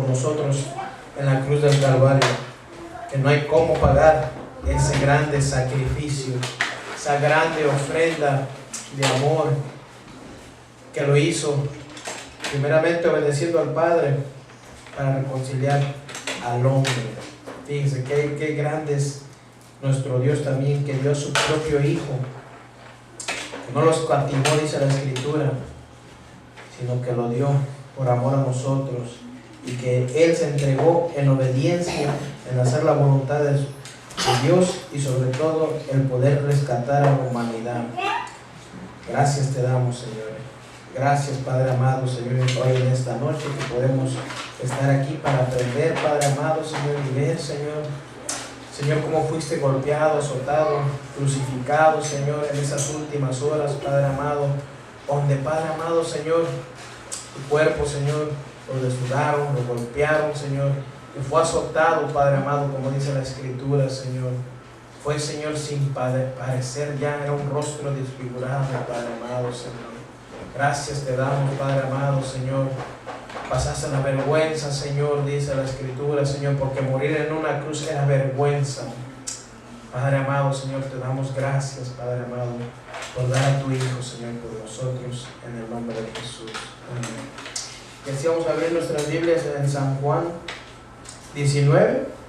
nosotros en la cruz del Calvario, que no hay cómo pagar ese grande sacrificio, esa grande ofrenda de amor que lo hizo primeramente obedeciendo al Padre para reconciliar al hombre. Fíjense qué grande es nuestro Dios también, que dio a su propio Hijo, que no los escatimó, dice la Escritura, sino que lo dio por amor a nosotros, y que Él se entregó en obediencia, en hacer la voluntad de Dios, y sobre todo el poder rescatar a la humanidad. Gracias te damos, Señor. Gracias, Padre amado, Señor, hoy en esta noche que podemos estar aquí para aprender, Padre amado, Señor, y ver, Señor, cómo fuiste golpeado, azotado, crucificado, Señor, en esas últimas horas, Padre amado, donde, Padre amado, Señor, tu cuerpo, Señor, lo desnudaron, lo golpearon, Señor, y fue azotado, Padre amado, como dice la Escritura, Señor. Fue, Señor, sin parecer ya, era un rostro desfigurado, Padre amado, Señor. Gracias te damos, Padre amado, Señor. Pasaste la vergüenza, Señor, dice la Escritura, Señor, porque morir en una cruz era vergüenza. Padre amado, Señor, te damos gracias, Padre amado, por dar a tu Hijo, Señor, por nosotros, en el nombre de Jesús. Amén. Y así vamos a abrir nuestras Biblias en San Juan 19.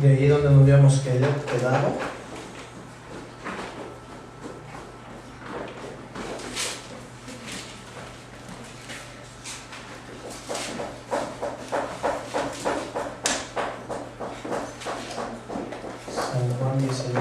De ahí donde nos habíamos quedado. San Juan 19.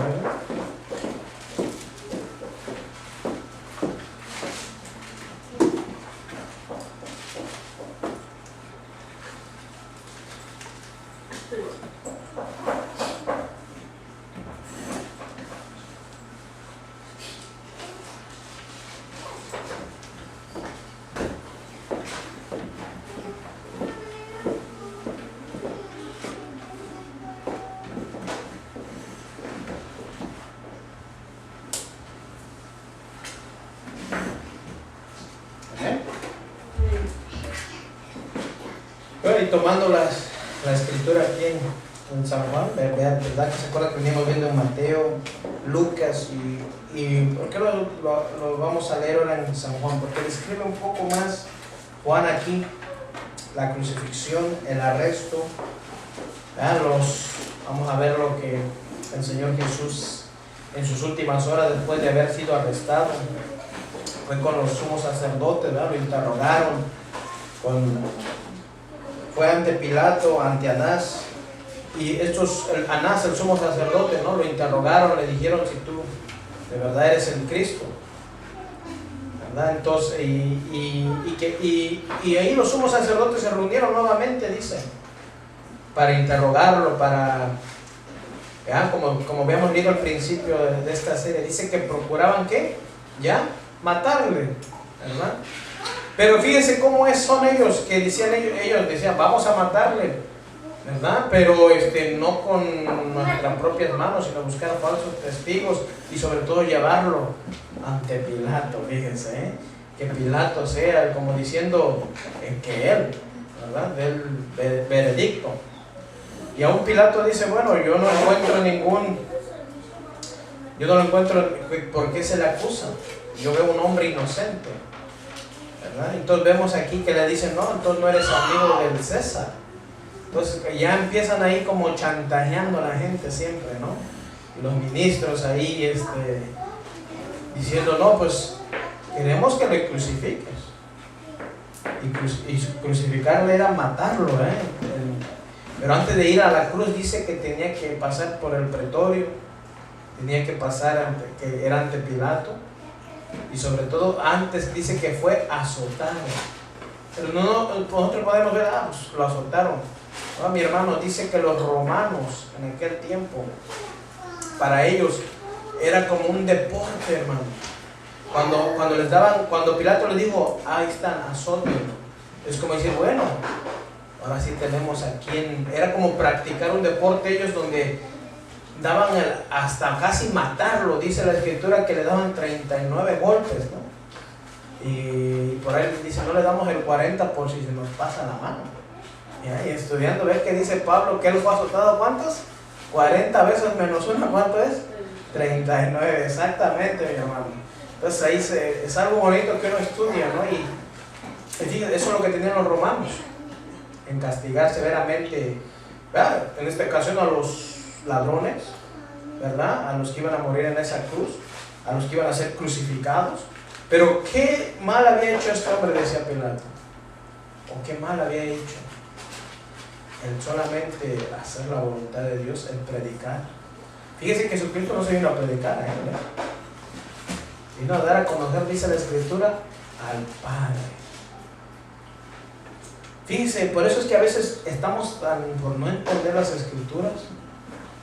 Bueno, y tomando la escritura aquí en San Juan, ¿verdad que se acuerda que veníamos viendo en Mateo, Lucas y ¿por qué lo vamos a leer ahora en San Juan? Porque describe un poco más Juan aquí la crucifixión, el arresto, vamos a ver lo que el Señor Jesús en sus últimas horas después de haber sido arrestado fue con los sumos sacerdotes, ¿verdad? Lo interrogaron, fue ante Pilato, ante Anás, y Anás, el sumo sacerdote, ¿no? Lo interrogaron, le dijeron si tú de verdad eres el Cristo, ¿verdad? Entonces, y ahí los sumos sacerdotes se reunieron nuevamente, dice, para interrogarlo, como habíamos leído al principio de esta serie, dice que procuraban, ¿qué? Ya, matarle, ¿verdad? Pero fíjense cómo son ellos, que ellos decían, vamos a matarle, ¿verdad? Pero no con nuestras propias manos, sino buscar falsos testigos y sobre todo llevarlo ante Pilato, fíjense, que Pilato sea como diciendo que él, ¿verdad? Del veredicto. Y aún Pilato dice, bueno, yo no lo encuentro, ¿por qué se le acusa? Yo veo un hombre inocente, ¿verdad? Entonces vemos aquí que le dicen, no, entonces no eres amigo del César. Entonces ya empiezan ahí como chantajeando a la gente siempre, ¿no? Y los ministros ahí diciendo, no, pues queremos que le crucifiques. Y crucificarle era matarlo, pero antes de ir a la cruz dice que tenía que pasar por el pretorio, tenía que pasar que era ante Pilato, y sobre todo antes dice que fue azotado. Pero nosotros podemos ver, pues lo azotaron. No, mi hermano, dice que los romanos en aquel tiempo, para ellos era como un deporte, hermano. Cuando Pilato les dijo, ahí están, azótenlo, es como decir, bueno, Ahora sí tenemos a quien, era como practicar un deporte ellos donde daban hasta casi matarlo, dice la escritura que le daban 39 golpes, ¿no? Y por ahí dice, no le damos el 40 por si se nos pasa la mano. Y estudiando, ves que dice Pablo que él fue azotado, ¿cuántos? 40 veces menos una, ¿cuánto es? 39, exactamente, mi hermano. Entonces ahí es algo bonito que uno estudia, ¿no? Y fíjate, eso es lo que tenían los romanos, en castigar severamente, ¿verdad? En esta ocasión a los ladrones, ¿verdad? A los que iban a morir en esa cruz, a los que iban a ser crucificados. Pero ¿qué mal había hecho este hombre?, decía Pilato. ¿O qué mal había hecho? El solamente hacer la voluntad de Dios, el predicar. Fíjese que Jesucristo no se vino a predicar, ¿verdad? Vino a dar a conocer, dice la Escritura, al Padre. Fíjese, por eso es que a veces estamos tan por no entender las Escrituras.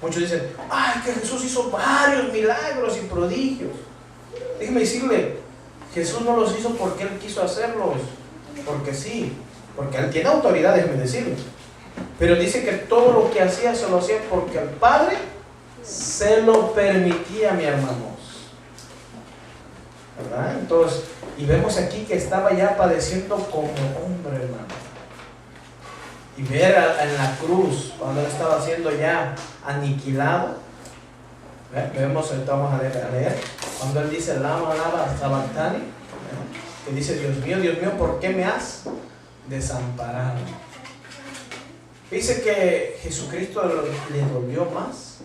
Muchos dicen, ¡ay, que Jesús hizo varios milagros y prodigios! Déjeme decirle, Jesús no los hizo porque Él quiso hacerlos, porque sí, porque Él tiene autoridad, déjeme decirle. Pero dice que todo lo que hacía se lo hacía porque el Padre se lo permitía, mi hermanos, ¿verdad? Entonces, y vemos aquí que estaba ya padeciendo como hombre, hermano. Y ver en la cruz, cuando Él estaba siendo ya aniquilado, vemos, ahorita vamos a leer, cuando Él dice, lama, sabactani, que dice, Dios mío, ¿por qué me has desamparado? Dice que Jesucristo le dolió más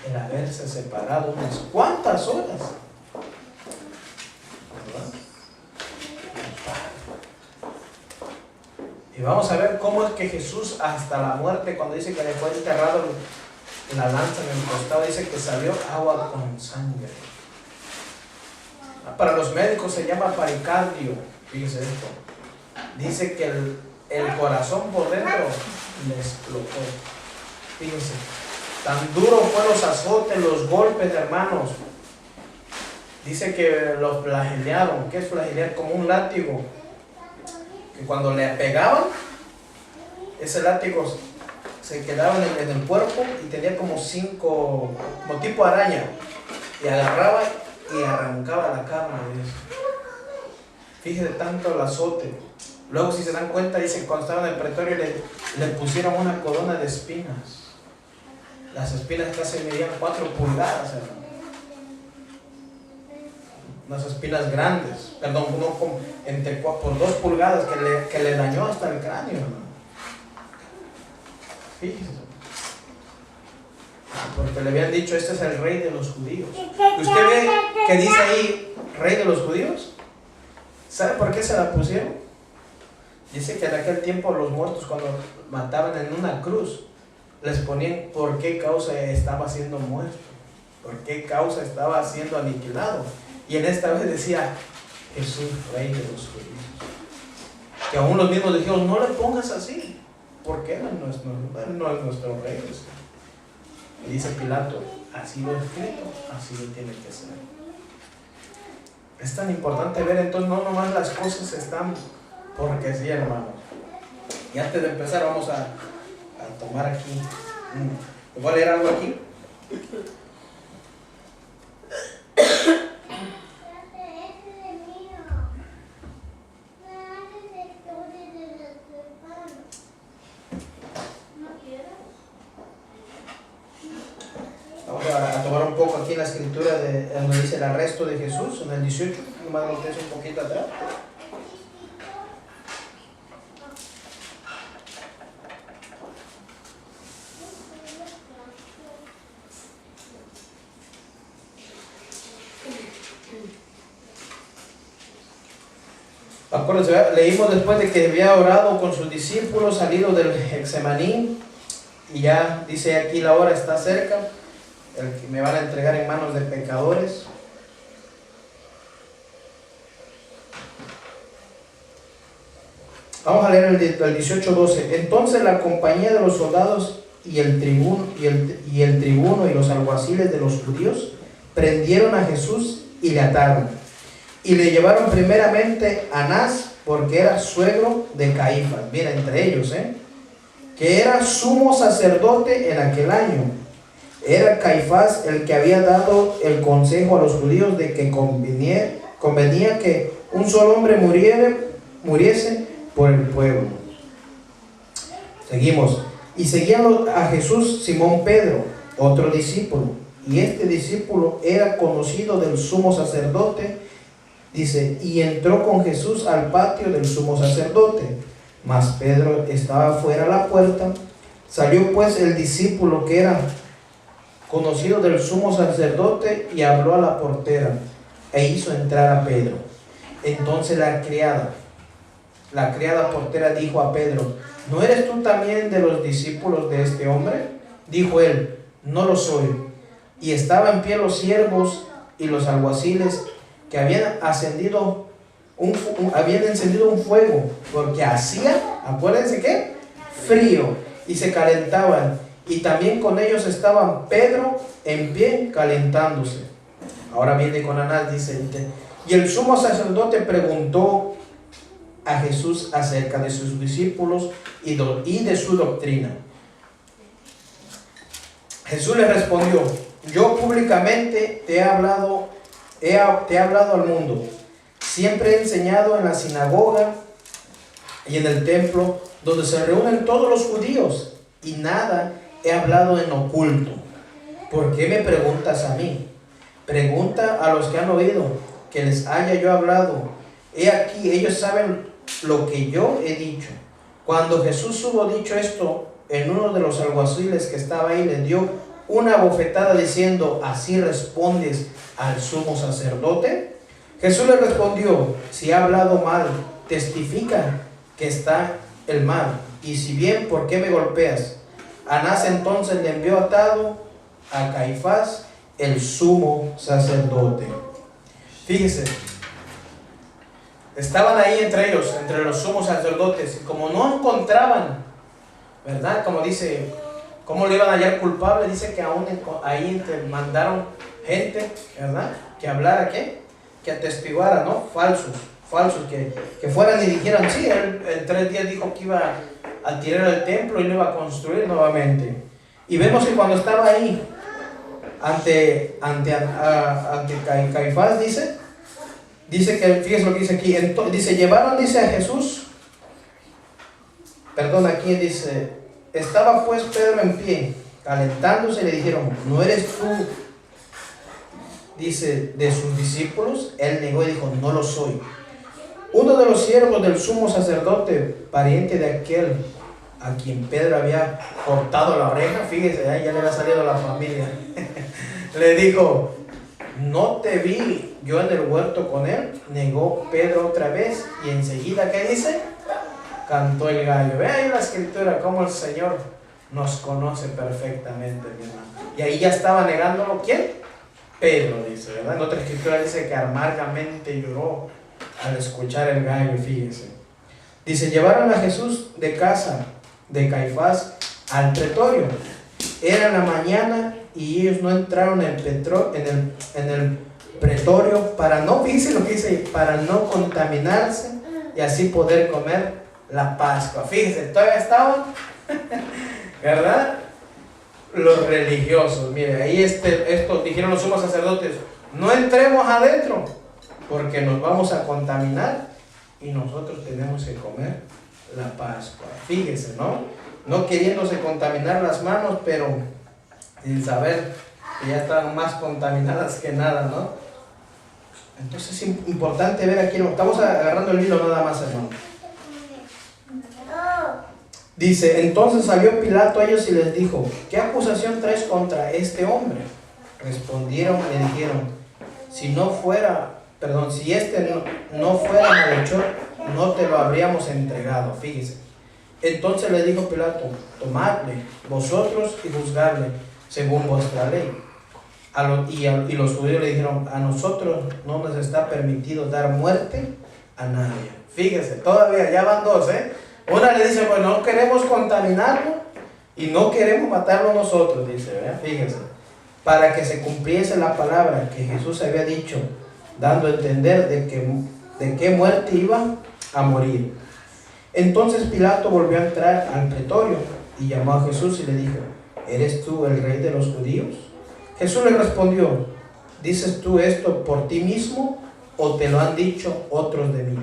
el haberse separado unas cuantas horas, ¿verdad? Y vamos a ver cómo es que Jesús hasta la muerte, cuando dice que le fue enterrado la lanza en el costado, dice que salió agua con sangre. Para los médicos se llama pericardio. Fíjense esto. Dice que el corazón por dentro le explotó. Fíjense, tan duro fue los azotes, los golpes, hermanos. Dice que los flagelearon. ¿Qué es flagelear? Como un látigo, que cuando le pegaban, ese látigo se quedaba en el cuerpo y tenía como tipo araña, y agarraba y arrancaba la carne de eso. Fíjense tanto el azote. Luego, si se dan cuenta, dice que cuando estaba en el pretorio le pusieron una corona de espinas. Las espinas casi medían 4 pulgadas, hermano. Unas espinas grandes, perdón, por 2 pulgadas que le dañó hasta el cráneo, hermano. Fíjese. Porque le habían dicho, este es el rey de los judíos. ¿Usted ve que dice ahí, rey de los judíos? ¿Sabe por qué se la pusieron? Dice que en aquel tiempo los muertos, cuando mataban en una cruz, les ponían por qué causa estaba siendo muerto, por qué causa estaba siendo aniquilado. Y en esta vez decía, Jesús, rey de los judíos. Que aún los mismos dijeron, no le pongas así, porque Él no es nuestro rey. Y dice Pilato, así lo escrito, así lo tiene que ser. Es tan importante ver, entonces, no nomás las cosas están porque sí, hermanos. Y antes de empezar vamos a tomar aquí. ¿Voy a leer algo aquí? Vamos a tomar un poco aquí en la escritura donde dice el arresto de Jesús, en el 18, nomás voltees un poquito atrás. Acuérdense, leímos después de que había orado con sus discípulos, salido del Getsemaní, y ya dice aquí la hora está cerca, el que me van a entregar en manos de pecadores. Vamos a leer el 18:12. Entonces la compañía de los soldados y el tribuno y los alguaciles de los judíos prendieron a Jesús y le ataron. Y le llevaron primeramente a Anás, porque era suegro de Caifás. Mira, entre ellos, que era sumo sacerdote en aquel año. Era Caifás el que había dado el consejo a los judíos de que convenía que un solo hombre muriese por el pueblo. Seguimos. Y seguían a Jesús Simón Pedro, otro discípulo. Y este discípulo era conocido del sumo sacerdote. Dice, y entró con Jesús al patio del sumo sacerdote. Mas Pedro estaba fuera a la puerta. Salió pues el discípulo que era conocido del sumo sacerdote y habló a la portera e hizo entrar a Pedro. Entonces la criada portera dijo a Pedro: ¿no eres tú también de los discípulos de este hombre? Dijo él: no lo soy. Y estaban en pie los siervos y los alguaciles que habían encendido un fuego, porque hacía, acuérdense que, frío, y se calentaban, y también con ellos estaban Pedro en pie calentándose. Ahora viene con Anás, dice, y el sumo sacerdote preguntó a Jesús acerca de sus discípulos y de su doctrina. Jesús le respondió: yo públicamente te he hablado al mundo. Siempre he enseñado en la sinagoga y en el templo donde se reúnen todos los judíos, y nada he hablado en oculto. ¿Por qué me preguntas a mí? Pregunta a los que han oído que les haya yo hablado. He aquí, ellos saben lo que yo he dicho. Cuando Jesús hubo dicho esto, en uno de los alguaciles que estaba ahí le dio una bofetada diciendo: ¿así respondes al sumo sacerdote? Jesús le respondió: si ha hablado mal, testifica que está el mal, y si bien, ¿por qué me golpeas? Anás entonces le envió atado a Caifás, el sumo sacerdote. Fíjese, estaban ahí entre ellos, entre los sumos sacerdotes, y como no encontraban, ¿verdad? Como dice, ¿cómo le iban a hallar culpable? Dice que aún ahí mandaron gente, ¿verdad? Que hablara, ¿qué? Que atestiguara, ¿no? Falsos, que fueran y dijeran: sí, él en 3 días dijo que iba a tirar el templo y lo iba a construir nuevamente. Y vemos que cuando estaba ahí, ante Caifás, dice que, fíjense lo que dice aquí, dice, llevaron, dice, a Jesús, aquí dice, estaba pues Pedro en pie, calentándose, y le dijeron: ¿no eres tú, dice, de sus discípulos? Él negó y dijo: no lo soy. Uno de los siervos del sumo sacerdote, pariente de aquel a quien Pedro había cortado la oreja, fíjese, ya le había salido la familia, le dijo: ¿no te vi yo en el huerto con él? Negó Pedro otra vez, y enseguida, ¿qué dice? Cantó el gallo. Ve ahí la escritura, cómo el Señor nos conoce perfectamente, mi hermano. Y ahí ya estaba negándolo, ¿quién? Pedro, dice, ¿verdad? En otra escritura dice que amargamente lloró al escuchar el gallo, fíjese. Dice, llevaron a Jesús de casa de Caifás al pretorio. Era la mañana y ellos no entraron en el pretorio para no, fíjense lo que dice, para no contaminarse y así poder comer la Pascua. Fíjense, todavía estaban, ¿verdad? Los religiosos. Mire, ahí esto dijeron los sumos sacerdotes: no entremos adentro porque nos vamos a contaminar y nosotros tenemos que comer la Pascua. Fíjense, no queriéndose contaminar las manos, pero sin saber que ya estaban más contaminadas que nada, ¿no? Entonces es importante ver aquí, estamos agarrando el hilo nada más, hermano. Dice, entonces salió Pilato a ellos y les dijo: ¿qué acusación traes contra este hombre? Respondieron y le dijeron: si este no fuera malhechor, no te lo habríamos entregado. Fíjese. Entonces le dijo Pilato: tomadle vosotros y juzgadle según vuestra ley. Y los judíos le dijeron: a nosotros no nos está permitido dar muerte a nadie. Fíjese, todavía ya van dos, Una le dice: pues no queremos contaminarlo y no queremos matarlo nosotros, dice, ¿verdad? Fíjese, para que se cumpliese la palabra que Jesús había dicho, dando a entender de qué muerte iba a morir. Entonces Pilato volvió a entrar al pretorio y llamó a Jesús y le dijo: ¿eres tú el rey de los judíos? Jesús le respondió: ¿dices tú esto por ti mismo o te lo han dicho otros de mí?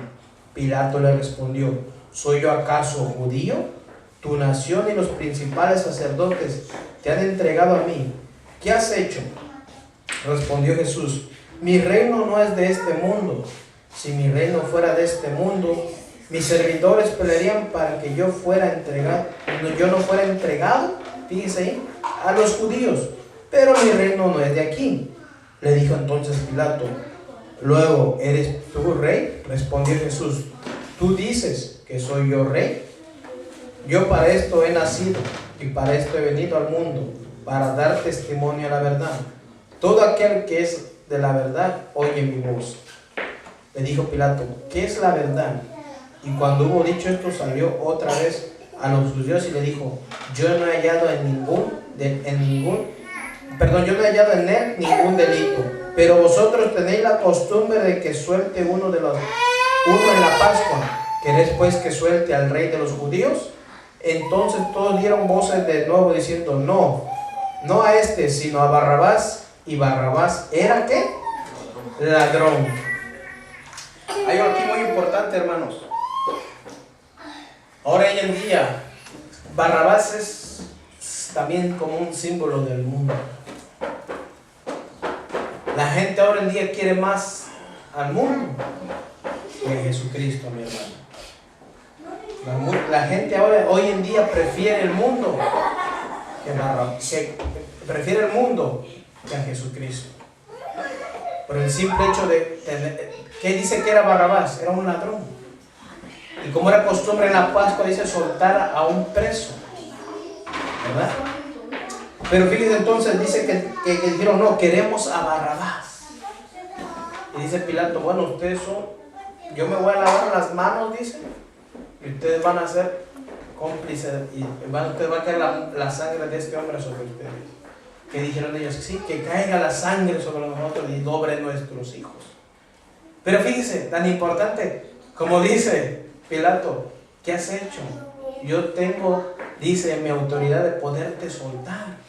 Pilato le respondió: ¿soy yo acaso judío? Tu nación y los principales sacerdotes te han entregado a mí. ¿Qué has hecho? Respondió Jesús: mi reino no es de este mundo. Si mi reino fuera de este mundo, mis servidores pelearían para que yo no fuera entregado, fíjese ahí, a los judíos. Pero mi reino no es de aquí. Le dijo entonces Pilato: luego, ¿eres tú rey? Respondió Jesús: ¿tú dices que soy yo rey? Yo para esto he nacido y para esto he venido al mundo, para dar testimonio a la verdad. Todo aquel que es de la verdad oye mi voz. Le dijo Pilato: ¿qué es la verdad? Y cuando hubo dicho esto, salió otra vez a los judíos y le dijo: yo no he hallado yo no he hallado en él ningún delito, pero vosotros tenéis la costumbre de que suelte uno en la Pascua. ¿Queréis pues que suelte al rey de los judíos? Entonces todos dieron voces de nuevo diciendo: no a este, sino a Barrabás. Y Barrabás era ¿qué? Ladrón. Hay algo aquí muy importante, hermanos. Ahora hoy en día, Barrabás es también como un símbolo del mundo. La gente ahora en día quiere más al mundo que a Jesucristo, mi hermano. La gente ahora, hoy en día, prefiere el mundo prefiere el mundo que a Jesucristo. Por el simple hecho de tener, ¿qué dice que era Barrabás? Era un ladrón. Y como era costumbre en la Pascua, dice soltar a un preso, ¿verdad? Pero fíjense, entonces dice que dijeron: no, queremos a Barrabás. Y dice Pilato: bueno, ustedes yo me voy a lavar las manos, dice, y ustedes van a ser cómplices, y ustedes van a caer la sangre de este hombre sobre ustedes. Que dijeron ellos: sí, que caiga la sangre sobre nosotros y dobre nuestros hijos. Pero fíjese, tan importante, como dice Pilato: ¿qué has hecho? Yo tengo, dice, mi autoridad de poderte soltar.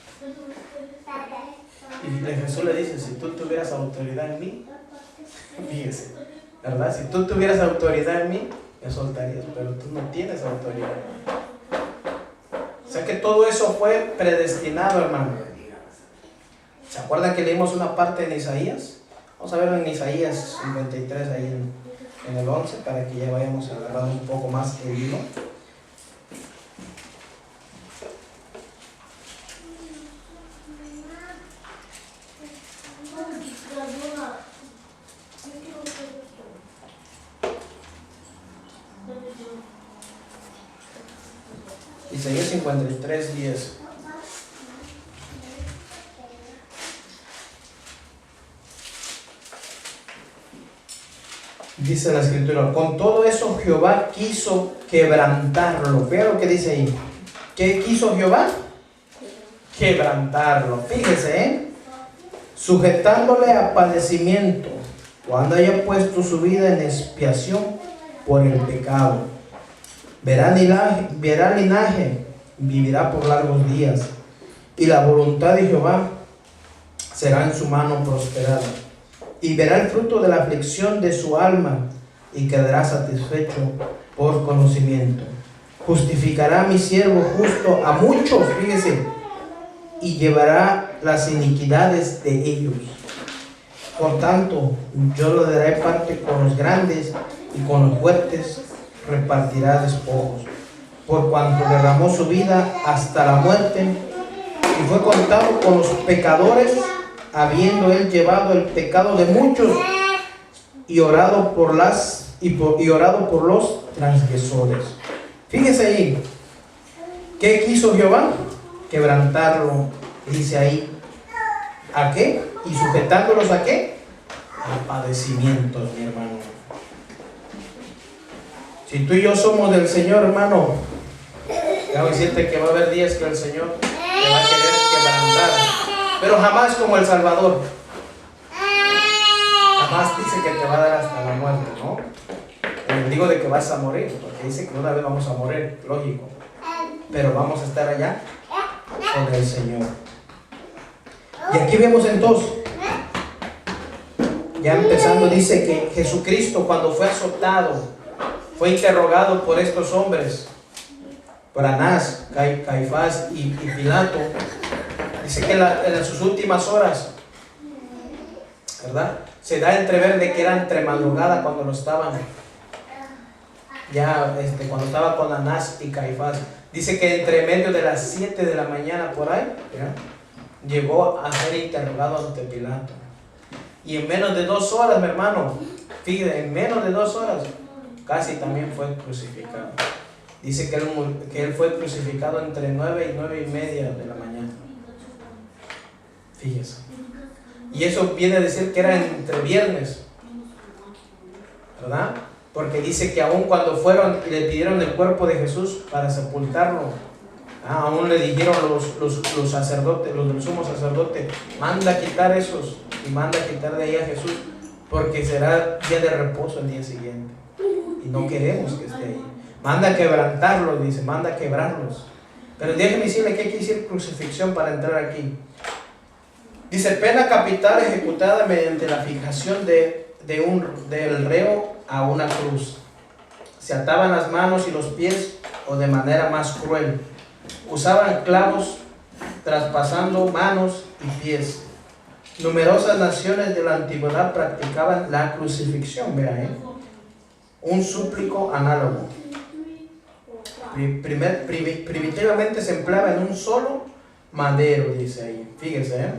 Y Jesús le dice: si tú tuvieras autoridad en mí, fíjese, ¿verdad? Si tú tuvieras autoridad en mí, me soltarías, pero tú no tienes autoridad. O sea que todo eso fue predestinado, hermano. ¿Se acuerdan que leímos una parte en Isaías? Vamos a verlo en Isaías 53, ahí en el 11, para que ya vayamos agarrando un poco más el hilo. Isaías 53, 10. Dice la escritura: con todo eso Jehová quiso quebrantarlo. Vean lo que dice ahí. ¿Qué quiso Jehová? Quebrantarlo. Fíjese, sujetándole a padecimiento, cuando haya puesto su vida en expiación por el pecado. Verá linaje, vivirá por largos días, y la voluntad de Jehová será en su mano prosperada. Y verá el fruto de la aflicción de su alma, y quedará satisfecho por conocimiento. Justificará a mi siervo justo a muchos, fíjese, y llevará las iniquidades de ellos. Por tanto, yo le daré parte con los grandes, y con los fuertes repartirá despojos. Por cuanto derramó su vida hasta la muerte, y fue contado con los pecadores, habiendo él llevado el pecado de muchos y orado por los transgresores. Fíjese ahí, ¿qué quiso Jehová? Quebrantarlo, dice ahí. ¿A qué? ¿Y sujetándolos a qué? A padecimientos, mi hermano. Si tú y yo somos del Señor, hermano, déjame decirte que va a haber días que el Señor te va a querer quebrantar, pero jamás como el Salvador. Jamás dice que te va a dar hasta la muerte, ¿no? digo de que vas a morir, porque dice que una vez vamos a morir, lógico. Pero vamos a estar allá con el Señor. Y aquí vemos entonces, ya empezando, dice que Jesucristo cuando fue azotado, fue interrogado por estos hombres, por Anás, Caifás y Pilato. Dice que en sus últimas horas, ¿verdad?, se da a entrever de que era entre madrugada cuando lo estaban, ya cuando estaba con Anás y Caifás. Dice que entre medio de las 7 de la mañana por ahí, ¿ya?, llegó a ser interrogado ante Pilato. Y en menos de 2 horas, mi hermano, fíjate, en menos de 2 horas, casi también fue crucificado. Dice que él fue crucificado entre 9 y 9 y media de la mañana. Fíjese. Y eso viene a decir que era entre viernes, ¿verdad? Porque dice que aún cuando fueron y le pidieron el cuerpo de Jesús para sepultarlo, aún le dijeron los sacerdotes, los del sumo sacerdote, manda a quitar esos y manda a quitar de ahí a Jesús, porque será día de reposo el día siguiente. Y no queremos que esté ahí. Manda a quebrantarlos, dice, manda a quebrarlos. Pero déjeme decirle que hay que decir crucifixión para entrar aquí. Dice, pena capital ejecutada mediante la fijación del reo a una cruz. Se ataban las manos y los pies o de manera más cruel. Usaban clavos traspasando manos y pies. Numerosas naciones de la antigüedad practicaban la crucifixión, vean, un súplico análogo. Primitivamente se empleaba en un solo madero, dice ahí. Fíjese,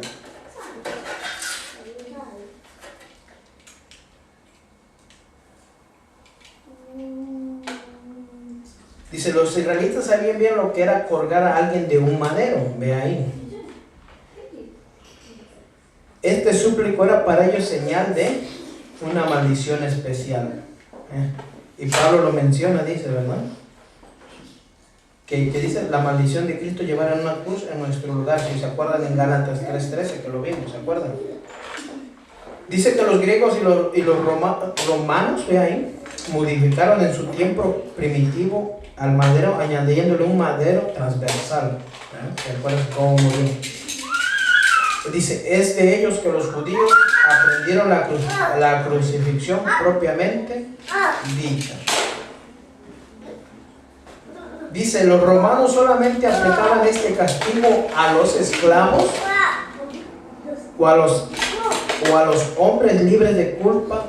Dice, los israelitas sabían bien lo que era colgar a alguien de un madero, ve ahí. Este súplico era para ellos señal de una maldición especial. Y Pablo lo menciona, dice, ¿verdad? Que dice, la maldición de Cristo llevará una cruz en nuestro lugar. Si se acuerdan en Gálatas 3:13, que lo vimos, ¿se acuerdan? Dice que los griegos y los romanos, ve ahí, modificaron en su tiempo primitivo al madero, añadiéndole un madero transversal. ¿Se acuerdan cómo murió? Dice, es de ellos que los judíos aprendieron la crucifixión propiamente dicha. Dice, los romanos solamente aplicaban este castigo a los esclavos o a los hombres libres de culpa,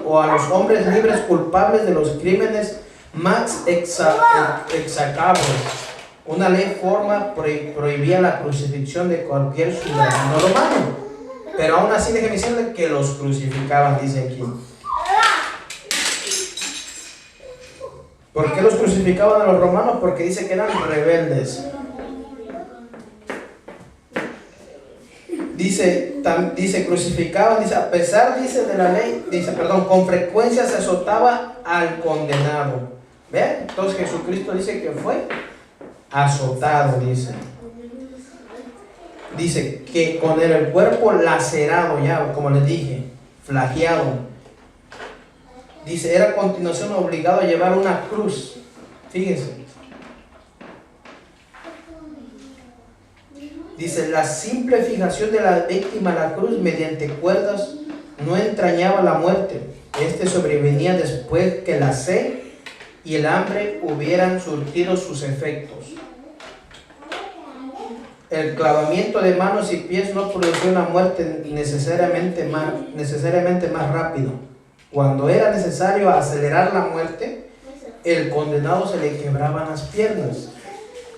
o a los hombres libres culpables de los crímenes más execrables. Una ley forma prohibía la crucifixión de cualquier ciudadano romano, pero aún así déjeme decirle que los crucificaban, dice aquí. ¿Por qué los crucificaban a los romanos? Porque dice que eran rebeldes. Dice crucificaban, dice, a pesar, dice, de la ley, dice, perdón, con frecuencia se azotaba al condenado. ¿Ven? Entonces Jesucristo dice que fue azotado, dice. Dice que con el cuerpo lacerado, ya, como les dije, flageado. Dice, era a continuación obligado a llevar una cruz. Fíjense. Dice, la simple fijación de la víctima a la cruz mediante cuerdas no entrañaba la muerte. Este sobrevenía después que la sed y el hambre hubieran surtido sus efectos. El clavamiento de manos y pies no producía una muerte necesariamente más rápido. Cuando era necesario acelerar la muerte, el condenado se le quebraban las piernas,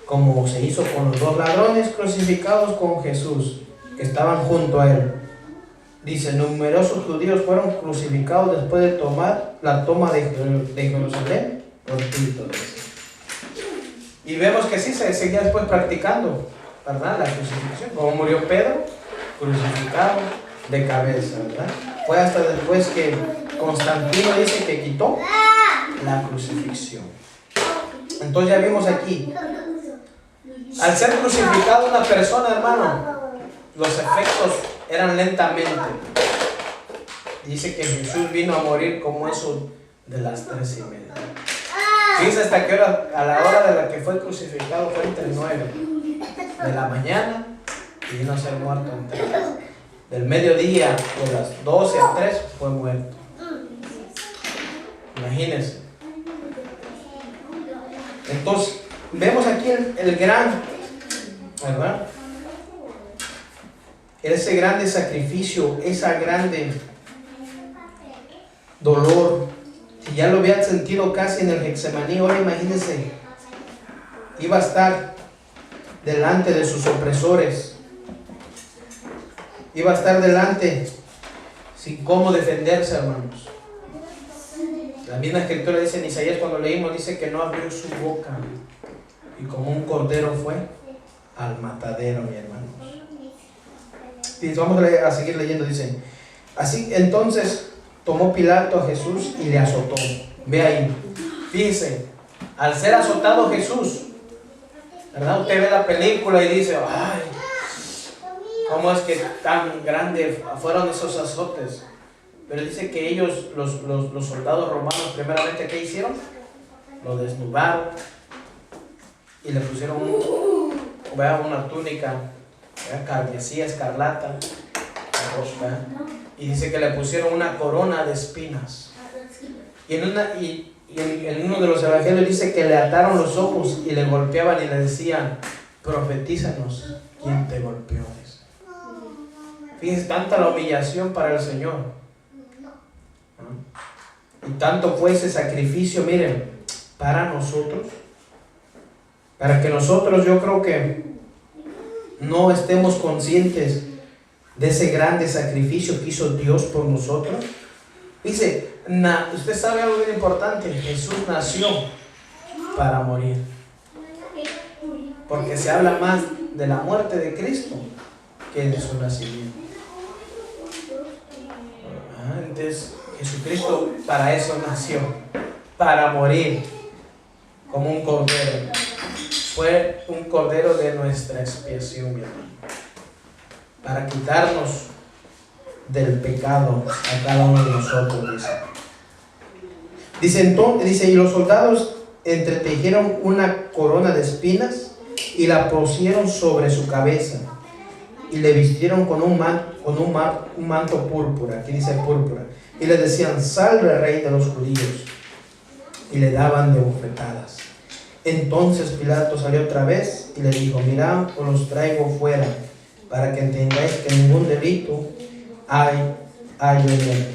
como se hizo con los 2 ladrones crucificados con Jesús, que estaban junto a él. Dice, numerosos judíos fueron crucificados después de la toma de Jerusalén por Tito. Y vemos que sí se seguía después practicando, ¿verdad?, la crucifixión. Como murió Pedro, crucificado de cabeza, ¿verdad? Fue hasta después que Constantino dice que quitó la crucifixión. Entonces ya vimos aquí, al ser crucificado una persona, hermano, los efectos eran lentamente. Dice que Jesús vino a morir como eso de las 3:30. Fíjense hasta qué hora, a la hora de la que fue crucificado, fue entre 9 de la mañana y vino a ser muerto en 3. Del mediodía, de las 12 a 3, fue muerto. Imagínense. Entonces, vemos aquí el gran, ¿verdad? Ese grande sacrificio, esa grande dolor. Si ya lo habían sentido casi en el Getsemaní, ahora imagínense, iba a estar delante de sus opresores, iba a estar delante sin cómo defenderse, hermanos. La misma escritura dice en Isaías, cuando leímos, dice que no abrió su boca y como un cordero fue al matadero, mi hermanos. Y vamos a seguir leyendo, dice: así entonces tomó Pilato a Jesús y le azotó. Ve ahí, fíjese, al ser azotado Jesús, ¿verdad? Usted ve la película y dice: ay, ¿cómo es que tan grande fueron esos azotes? Pero dice que ellos, los soldados romanos, primeramente, ¿qué hicieron? Lo desnudaron y le pusieron una túnica carmesí, escarlata, y dice que le pusieron una corona de espinas. Y en uno de los evangelios dice que le ataron los ojos y le golpeaban y le decían: profetízanos, ¿quién te golpeó? Fíjense, tanta la humillación para el Señor. Y tanto fue ese sacrificio, miren, para nosotros, para que nosotros, yo creo que no estemos conscientes de ese grande sacrificio que hizo Dios por nosotros. Dice, usted sabe algo bien importante: Jesús nació para morir, porque se habla más de la muerte de Cristo que de su nacimiento. Entonces Jesucristo para eso nació, para morir como un cordero. Fue un cordero de nuestra expiación, mi hermano, para quitarnos del pecado a cada uno de nosotros. Dice, y los soldados entretejieron una corona de espinas y la pusieron sobre su cabeza y le vistieron con un manto púrpura. Aquí dice púrpura. Y le decían: salve, rey de los judíos. Y le daban de bofetadas. Entonces Pilato salió otra vez y le dijo: mirad, os los traigo fuera, para que entendáis que ningún delito hay en él.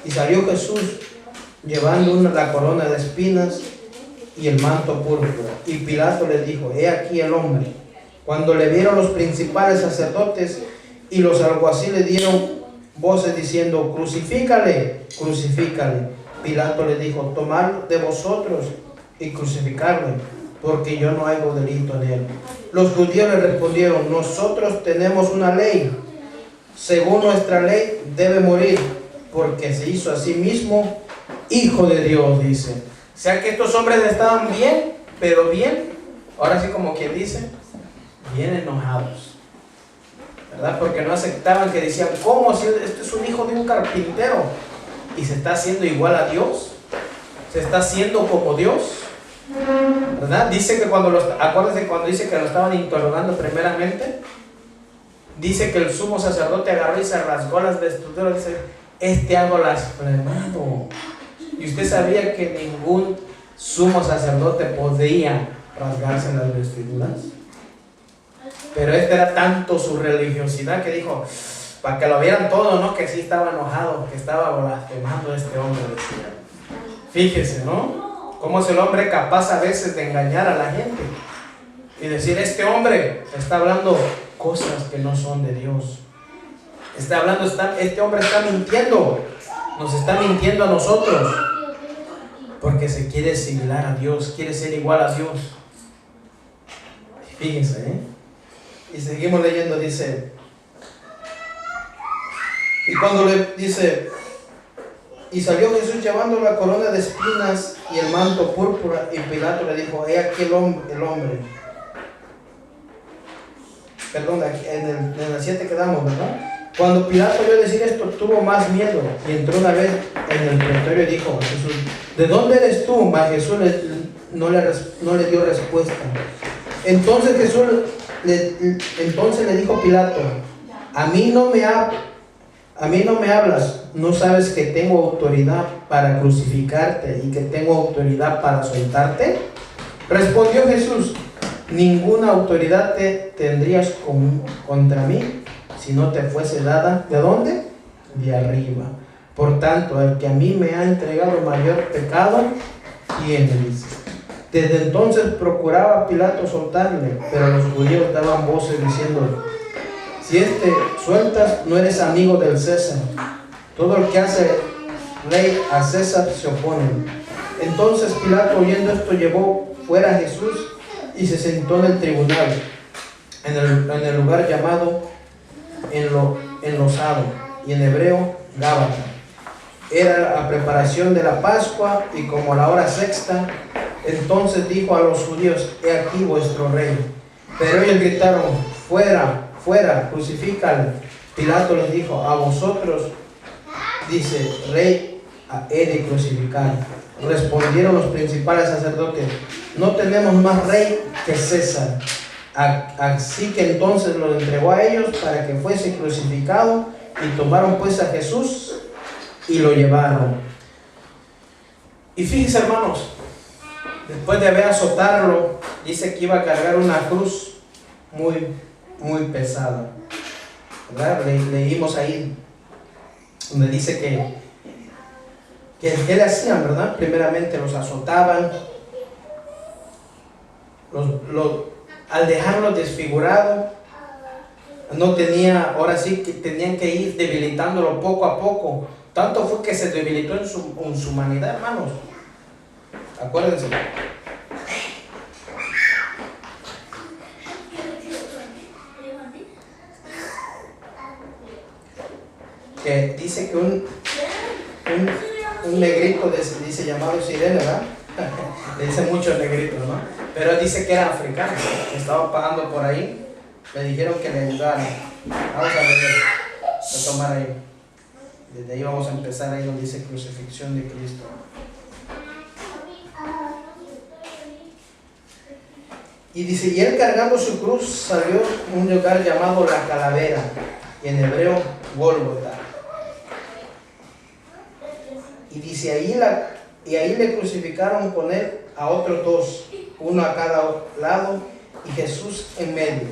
Y salió Jesús llevando la corona de espinas y el manto púrpura. Y Pilato le dijo: he aquí el hombre. Cuando le vieron los principales sacerdotes y los alguaciles, dieron voces diciendo: crucifícale, crucifícale. Pilato le dijo: tomad de vosotros y crucificarle, porque yo no hago delito en él. Los judíos le respondieron: nosotros tenemos una ley, según nuestra ley debe morir, porque se hizo a sí mismo hijo de Dios, dice. O sea que estos hombres estaban bien, pero bien, ahora sí, como quien dice, bien enojados, ¿verdad? Porque no aceptaban, que decían: ¿cómo? Si este es un hijo de un carpintero y se está haciendo igual a Dios, se está haciendo como Dios, ¿verdad? Dice que acuérdense cuando dice que lo estaban interrogando primeramente, dice que el sumo sacerdote agarró y se rasgó las vestiduras, dice: este hago blasfemado. Y usted sabía que ningún sumo sacerdote podía rasgarse las vestiduras, pero era tanto su religiosidad que dijo, para que lo vieran todo, ¿no? Que sí estaba enojado, que estaba blasfemando este hombre, decía. Fíjese, ¿no? Cómo es el hombre capaz a veces de engañar a la gente y decir: este hombre está hablando cosas que no son de Dios. Este hombre está mintiendo, nos está mintiendo a nosotros, porque se quiere similar a Dios, quiere ser igual a Dios. Fíjense, Y seguimos leyendo, dice, y cuando le dice, y salió Jesús llevando la corona de espinas y el manto púrpura, y Pilato le dijo: he aquí el hombre. Perdón, aquí, en el 7 quedamos, ¿verdad? Cuando Pilato oyó decir esto, tuvo más miedo y entró una vez en el pretorio y dijo a Jesús: ¿de dónde eres tú? Mas Jesús no le dio respuesta. Entonces le dijo Pilato: a mí no me hablas, ¿no sabes que tengo autoridad para crucificarte y que tengo autoridad para soltarte? Respondió Jesús: ninguna autoridad tendrías contra mí si no te fuese dada. ¿De dónde? De arriba. Por tanto, el que a mí me ha entregado mayor pecado tiene, dice. Desde entonces procuraba Pilato soltarle, pero los judíos daban voces diciendo: si sueltas, no eres amigo del César. Todo el que hace rey a César se opone. Entonces Pilato, oyendo esto, llevó fuera a Jesús y se sentó en el tribunal, en el lugar llamado Enlosado, y en hebreo Gábata. Era la preparación de la Pascua, y como a la hora sexta, entonces dijo a los judíos: he aquí vuestro rey. Pero ellos gritaron: fuera, fuera, crucifícalo. Pilato les dijo: a vosotros, dice, rey he de crucificar. Respondieron los principales sacerdotes: no tenemos más rey que César. Así que entonces lo entregó a ellos para que fuese crucificado, y tomaron pues a Jesús y lo llevaron. Y fíjense, hermanos, después de haber azotarlo, dice que iba a cargar una cruz muy, muy pesada, ¿verdad? Leímos ahí donde dice ¿qué le hacían, verdad? Primeramente los azotaban, al dejarlo desfigurado, ahora sí que tenían que ir debilitándolo poco a poco. Tanto fue que se debilitó en su humanidad, hermanos. Acuérdense. Que dice que un negrito dice llamado Sirene, ¿verdad? Le dice mucho el negrito, ¿no? Pero dice que era africano, que estaba pagando por ahí. Le dijeron que le ayudaran. Vamos a leer, a tomar ahí. Desde ahí vamos a empezar, ahí donde dice crucifixión de Cristo. Y dice: y él cargando su cruz salió a un lugar llamado La Calavera, y en hebreo Gólgota. Y dice: ahí le crucificaron con él a otros dos, uno a cada lado, y Jesús en medio.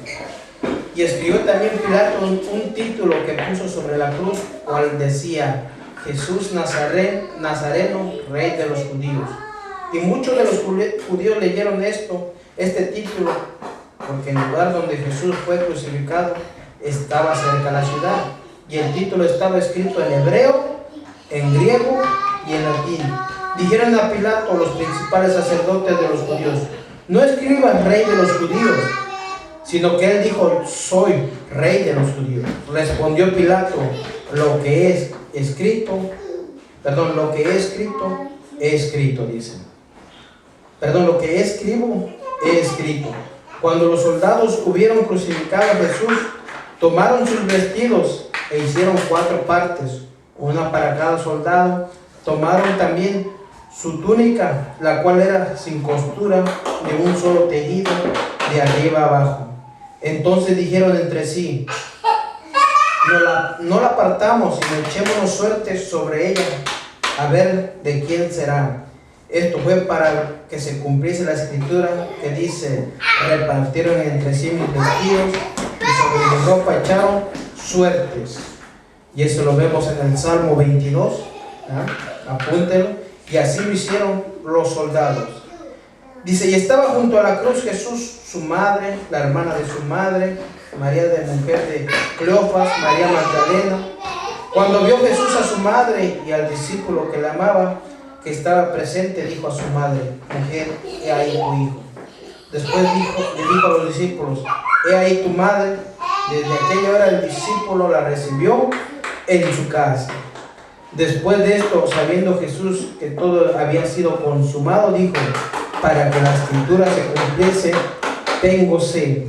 Y escribió también Pilato un título que puso sobre la cruz, cual decía: Jesús Nazareno, Rey de los judíos. Y muchos de los judíos leyeron este título, porque el lugar donde Jesús fue crucificado estaba cerca de la ciudad, y el título estaba escrito en hebreo, en griego y en latín. Dijeron a Pilato los principales sacerdotes de los judíos: no escribas Rey de los judíos, sino que él dijo: soy Rey de los judíos. Respondió Pilato: lo que he escrito, he escrito, dice. Lo que escribo, he escrito. Cuando los soldados hubieron crucificado a Jesús, tomaron sus vestidos e hicieron 4 partes, una para cada soldado. Tomaron también su túnica, la cual era sin costura, de un solo tejido, de arriba abajo. Entonces dijeron entre sí: no la partamos, sino echémonos suertes sobre ella, a ver de quién será. Esto fue para que se cumpliese la escritura que dice: repartieron entre sí mis vestidos, y sobre mi ropa echaron suertes. Y eso lo vemos en el Salmo 22, apúntenlo. Y así lo hicieron los soldados. Dice: y estaba junto a la cruz Jesús, su madre, la hermana de su madre, María de mujer de Cleofas, María Magdalena. Cuando vio Jesús a su madre y al discípulo que la amaba, que estaba presente, dijo a su madre: mujer, he ahí tu hijo. Después le dijo a los discípulos: he ahí tu madre. Desde aquella hora el discípulo la recibió en su casa. Después de esto, sabiendo Jesús que todo había sido consumado, dijo: para que la escritura se cumpliese, tengo sed.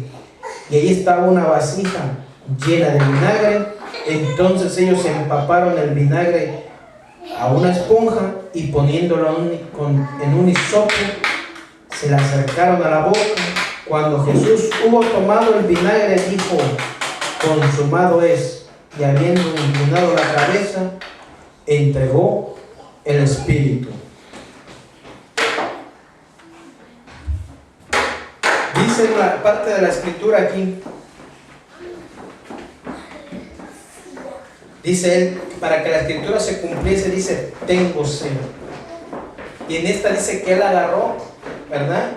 Y ahí estaba una vasija llena de vinagre. Entonces ellos empaparon el vinagre a una esponja y poniéndola en un hisopo, se la acercaron a la boca. Cuando Jesús hubo tomado el vinagre, dijo: consumado es. Y habiendo inclinado la cabeza, entregó el espíritu. Dice la parte de la escritura aquí, dice él, para que la escritura se cumpliese, dice: tengo sed. Y en esta dice que él agarró, ¿verdad?,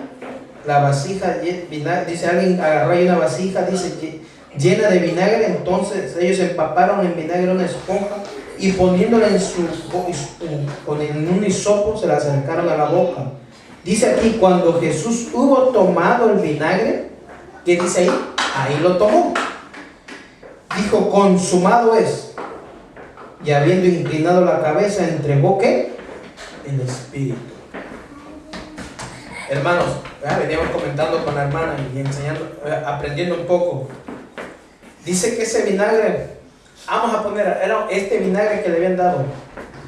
la vasija, dice, alguien agarró ahí una vasija, dice, llena de vinagre. Entonces ellos empaparon en vinagre una esponja y poniéndola en un hisopo, se la acercaron a la boca. Dice aquí, cuando Jesús hubo tomado el vinagre, ¿qué dice ahí? Ahí lo tomó. Dijo: consumado es. Y habiendo inclinado la cabeza, entregó, ¿qué? El espíritu. Hermanos, veníamos comentando con la hermana y enseñando, aprendiendo un poco. Dice que ese vinagre, vamos a poner, era este vinagre que le habían dado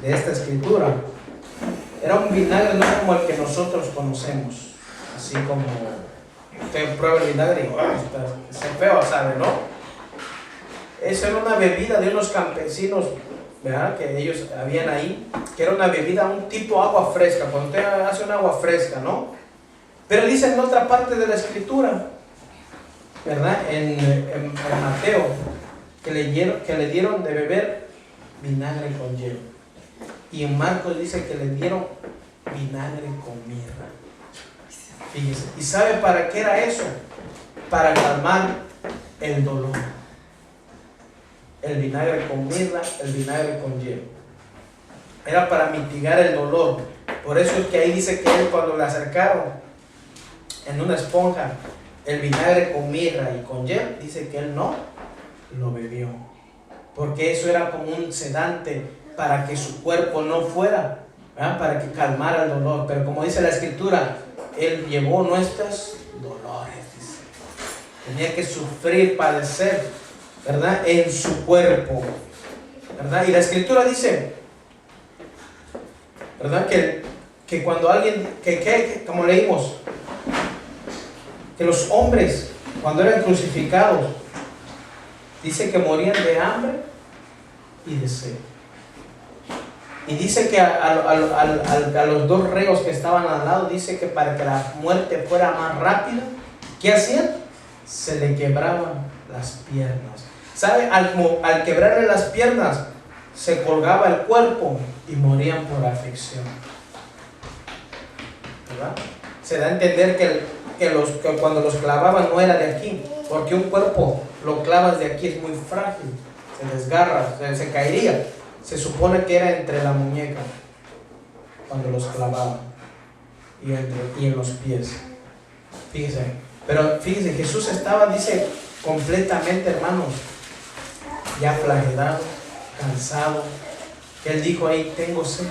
de esta escritura, era un vinagre no como el que nosotros conocemos, así como usted prueba el vinagre y está feo, ¿sabe? ¿No? Esa era una bebida de unos campesinos, ¿verdad?, que ellos habían ahí, que era una bebida, un tipo agua fresca, cuando usted hace un agua fresca, ¿no? Pero dice en otra parte de la escritura, ¿verdad?, en Mateo, que le dieron de beber vinagre con hielo. Y en Marcos dice que le dieron vinagre con mirra. Fíjese. ¿Y sabe para qué era eso? Para calmar el dolor. El vinagre con mirra, el vinagre con hielo. Era para mitigar el dolor. Por eso es que ahí dice que él, cuando le acercaron en una esponja el vinagre con mirra y con hielo, dice que él no lo bebió, porque eso era como un sedante para que su cuerpo no fuera, ¿verdad?, para que calmara el dolor. Pero como dice la escritura, él llevó nuestros dolores, dice. Tenía que sufrir, padecer, ¿verdad?, en su cuerpo, ¿verdad? Y la escritura dice, ¿verdad?, que cuando alguien, como leímos, que los hombres, cuando eran crucificados, dice que morían de hambre y de sed. Y dice que a los dos reos que estaban al lado, dice que para que la muerte fuera más rápida, ¿qué hacían? Se le quebraban las piernas. ¿Sabe? Al quebrarle las piernas, se colgaba el cuerpo y morían por aflicción. ¿Verdad? Se da a entender que cuando los clavaban no era de aquí, porque un cuerpo lo clavas de aquí, es muy frágil, se desgarra, se caería. Se supone que era entre la muñeca cuando los clavaban y en los pies. Fíjese, pero fíjese, Jesús estaba, dice, completamente, hermanos, ya flagelado, cansado, que él dijo ahí: tengo sed.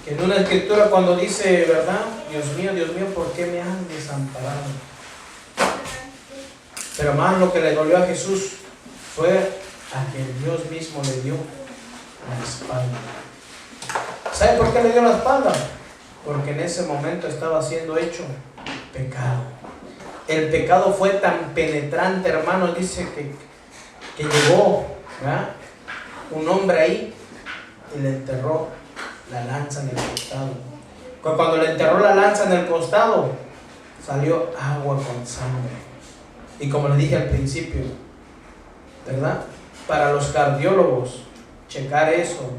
Que en una escritura cuando dice, ¿verdad?, Dios mío, ¿por qué me han desamparado? Pero más lo que le dolió a Jesús fue a que Dios mismo le dio la espalda. ¿Sabe por qué le dio la espalda? Porque en ese momento estaba siendo hecho pecado. El pecado fue tan penetrante, hermanos, dice que llegó, ¿verdad?, un hombre ahí y le enterró la lanza en el costado. Cuando le enterró la lanza en el costado, salió agua con sangre. Y como le dije al principio, ¿verdad?, para los cardiólogos, checar eso,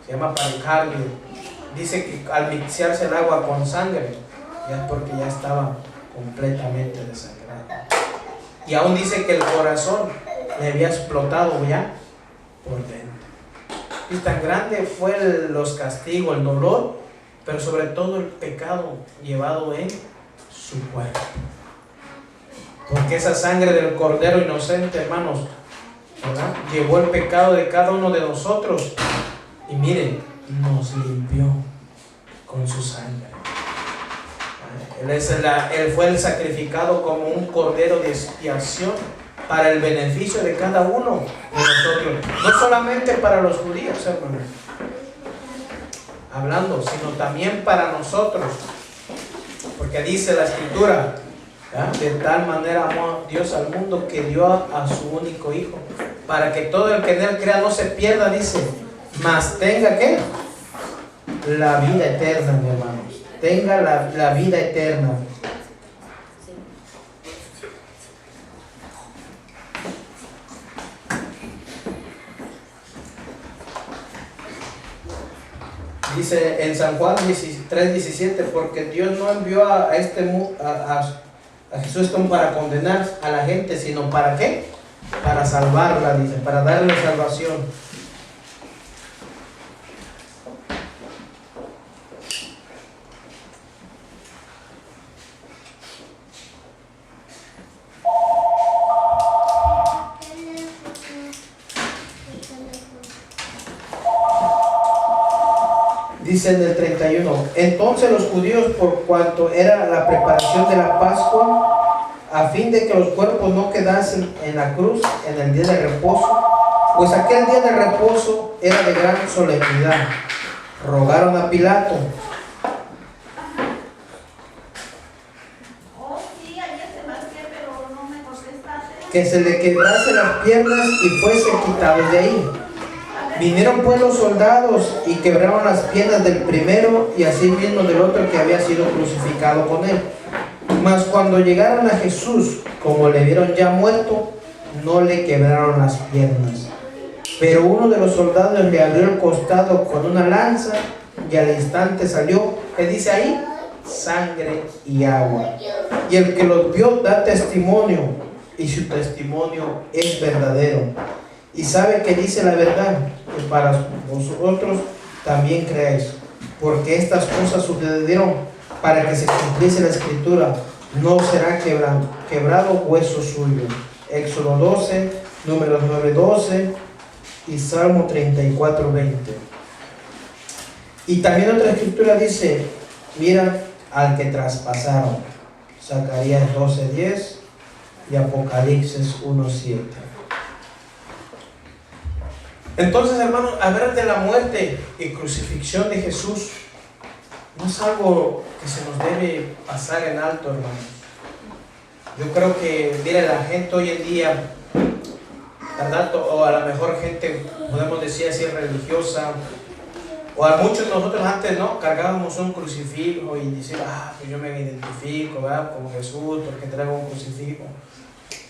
se llama pericardio. Dice que al mixearse el agua con sangre, ya es porque ya estaba completamente desangrado. Y aún dice que el corazón le había explotado ya por dentro. Y tan grande fue los castigos, el dolor, pero sobre todo el pecado llevado en su cuerpo. Porque esa sangre del Cordero inocente, hermanos, ¿verdad?, llevó el pecado de cada uno de nosotros. Y miren, nos limpió con su sangre. Él fue el sacrificado como un cordero de expiación para el beneficio de cada uno de nosotros. No solamente para los judíos, hermanos, hablando, sino también para nosotros. Porque dice la Escritura, ¿ya? De tal manera amó Dios al mundo que dio a su único Hijo, para que todo el que en él crea no se pierda, dice, mas tenga ¿qué? La vida eterna, mi hermanos. Tenga la vida eterna. Dice en San Juan 3:17, porque Dios no envió a Jesús como para condenar a la gente, sino ¿para qué? Para salvarla, dice, para darle salvación. Dice en el 31, entonces los judíos, por cuanto era la preparación de la Pascua, a fin de que los cuerpos no quedasen en la cruz en el día de reposo, pues aquel día de reposo era de gran solemnidad, rogaron a Pilato que se le quebrase las piernas y fuese quitado de ahí. Vinieron pues los soldados y quebraron las piernas del primero y asimismo del otro que había sido crucificado con él. Mas cuando llegaron a Jesús, como le vieron ya muerto, no le quebraron las piernas. Pero uno de los soldados le abrió el costado con una lanza y al instante salió, ¿qué dice ahí? Sangre y agua. Y el que los vio da testimonio, y su testimonio es verdadero. Y sabe que dice la verdad, que para vosotros también creáis, porque estas cosas sucedieron para que se cumpliese la Escritura, no será quebrado hueso suyo. Éxodo 12, Números 9:12 y Salmo 34:20. Y también otra Escritura dice, mira al que traspasaron, Zacarías 12:10 y Apocalipsis 1:7. Entonces, hermanos, hablar de la muerte y crucifixión de Jesús no es algo que se nos debe pasar en alto, hermanos. Yo creo que, mire, la gente hoy en día, ¿verdad? O a lo mejor gente, podemos decir así, religiosa, o a muchos de nosotros antes, ¿no? Cargábamos un crucifijo y decíamos, pues yo me identifico, ¿verdad? Como Jesús, porque traigo un crucifijo.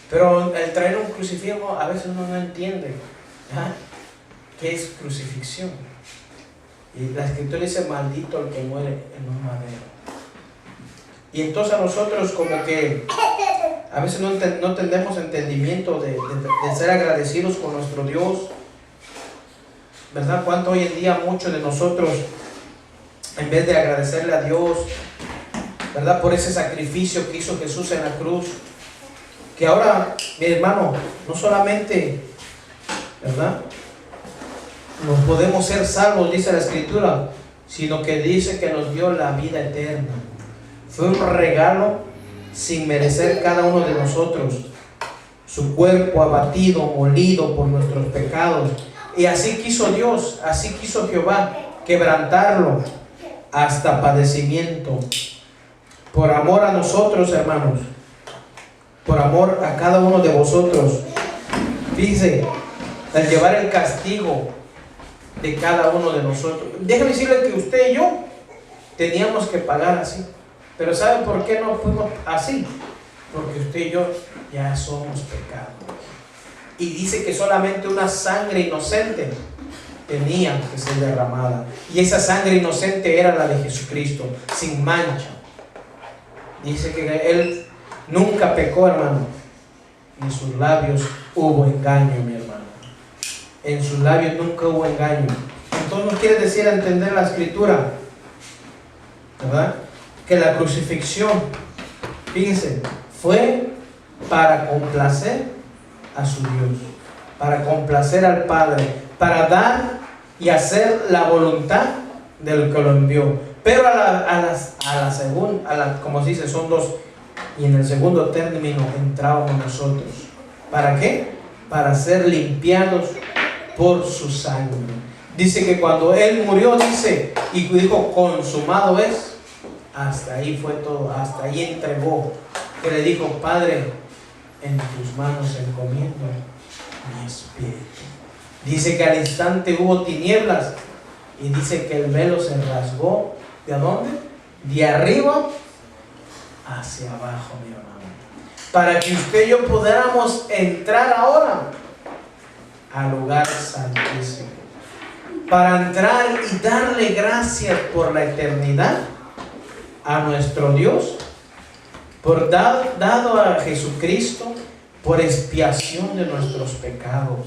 Pero el traer un crucifijo a veces uno no entiende, ¿verdad? ¿Qué es crucifixión? Y la Escritura dice, maldito el que muere en un madero. Y entonces a nosotros como que a veces no tenemos entendimiento de ser agradecidos con nuestro Dios, ¿verdad? Cuánto hoy en día muchos de nosotros, en vez de agradecerle a Dios, ¿verdad? Por ese sacrificio que hizo Jesús en la cruz, que ahora, mi hermano, no solamente, ¿verdad?, nos podemos ser salvos, dice la Escritura, sino que dice que nos dio la vida eterna. Fue un regalo sin merecer cada uno de nosotros. Su cuerpo abatido, molido por nuestros pecados. Y así quiso Dios, así quiso Jehová, quebrantarlo hasta padecimiento. Por amor a nosotros, hermanos. Por amor a cada uno de vosotros. Dice, al llevar el castigo de cada uno de nosotros. Déjame decirle que usted y yo teníamos que pagar así. Pero ¿sabe por qué no fuimos así? Porque usted y yo ya somos pecados. Y dice que solamente una sangre inocente tenía que ser derramada. Y esa sangre inocente era la de Jesucristo, sin mancha. Dice que Él nunca pecó, hermano. En sus labios hubo engaño, mi hermano. En sus labios nunca hubo engaño. Entonces nos quiere decir entender la Escritura, ¿verdad? Que la crucifixión, fíjense, fue para complacer a su Dios, para complacer al Padre, para dar y hacer la voluntad del que lo envió. Pero como se dice, son dos, y en el segundo término entrábamos nosotros. ¿Para qué? Para ser limpiados por su sangre. Dice que cuando Él murió, dice, y dijo, consumado es, hasta ahí fue todo, hasta ahí entregó. Que le dijo, Padre, en tus manos encomiendo mi espíritu. Dice que al instante hubo tinieblas, y dice que el velo se rasgó. ¿De dónde? De arriba hacia abajo, mi hermano. Para que usted y yo pudiéramos entrar ahora al lugar santísimo. Para entrar y darle gracias por la eternidad a nuestro Dios, por dado a Jesucristo, por expiación de nuestros pecados,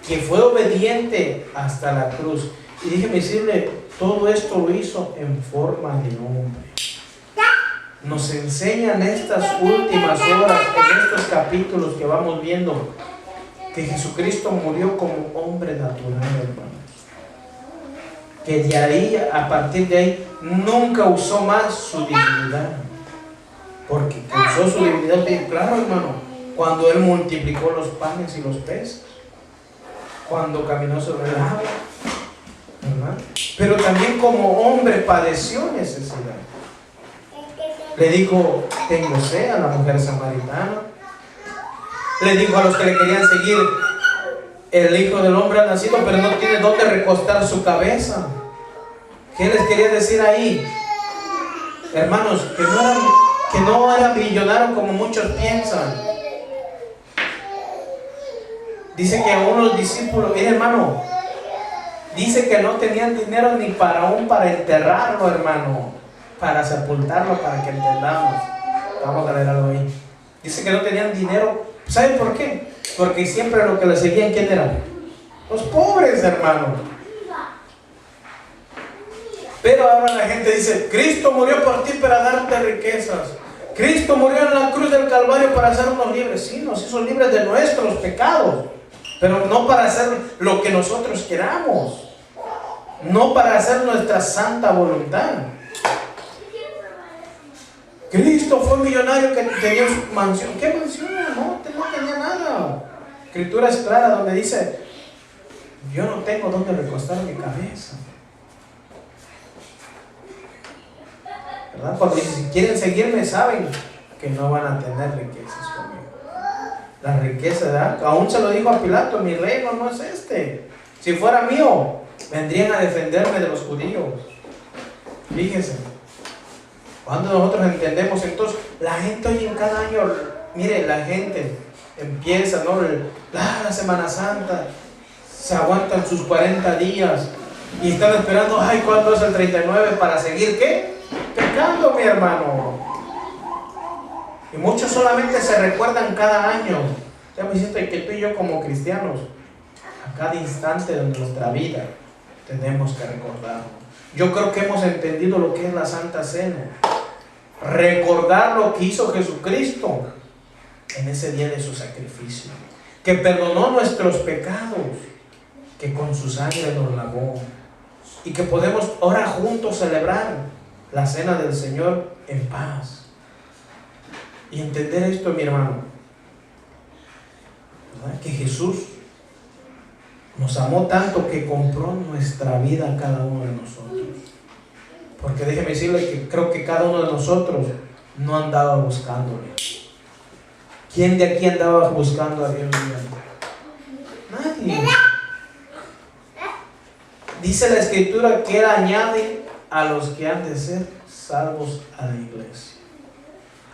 que fue obediente hasta la cruz. Y déjeme decirle, todo esto lo hizo en forma de hombre. Nos enseñan estas últimas horas, en estos capítulos que vamos viendo, que Jesucristo murió como hombre natural, hermanos. Que de ahí, a partir de ahí, nunca usó más su divinidad. Porque usó su divinidad, claro, hermano, cuando Él multiplicó los panes y los peces, cuando caminó sobre el agua, ¿verdad? Pero también como hombre padeció necesidad. Le dijo, tengo sed, a la mujer samaritana. Le dijo a los que le querían seguir, el Hijo del Hombre ha nacido, pero no tiene dónde recostar su cabeza. ¿Qué les quería decir ahí? Hermanos, que no era millonario como muchos piensan. Dice que a unos discípulos, mire hermano, dice que no tenían dinero ni para enterrarlo, hermano, para sepultarlo, para que entendamos. Vamos a leer algo ahí. Dice que no tenían dinero. ¿Saben por qué? Porque siempre lo que le seguían, ¿quién eran? Los pobres, hermano. Pero ahora la gente dice, Cristo murió por ti para darte riquezas. Cristo murió en la cruz del Calvario para hacernos libres. Sí, nos hizo libres de nuestros pecados, pero no para hacer lo que nosotros queramos, no para hacer nuestra santa voluntad. Cristo fue millonario que tenía su mansión. ¿Qué mansión? No tenía nada. Escritura es clara donde dice, yo no tengo dónde recostar mi cabeza. ¿Verdad? Porque si quieren seguirme, saben que no van a tener riquezas conmigo. La riqueza, ¿verdad? Aún se lo dijo a Pilato, mi reino no es este. Si fuera mío, vendrían a defenderme de los judíos. Fíjense. Cuando nosotros entendemos, entonces, la gente hoy en cada año, mire, la gente empieza, ¿no? La Semana Santa, se aguantan sus 40 días y están esperando, ay, ¿cuándo es el 39 para seguir qué? Pecando, mi hermano. Y muchos solamente se recuerdan cada año. Ya me siento que tú y yo como cristianos, a cada instante de nuestra vida, tenemos que recordarlo. Yo creo que hemos entendido lo que es la Santa Cena. Recordar lo que hizo Jesucristo en ese día de su sacrificio, que perdonó nuestros pecados, que con su sangre nos lavó, y que podemos ahora juntos celebrar la cena del Señor en paz. Y entender esto, mi hermano, ¿verdad? Que Jesús nos amó tanto que compró nuestra vida a cada uno de nosotros. Porque déjeme decirle que creo que cada uno de nosotros no andaba buscándole. ¿Quién de aquí andaba buscando a Dios? Nadie. Dice la Escritura que Él añade a los que han de ser salvos a la iglesia.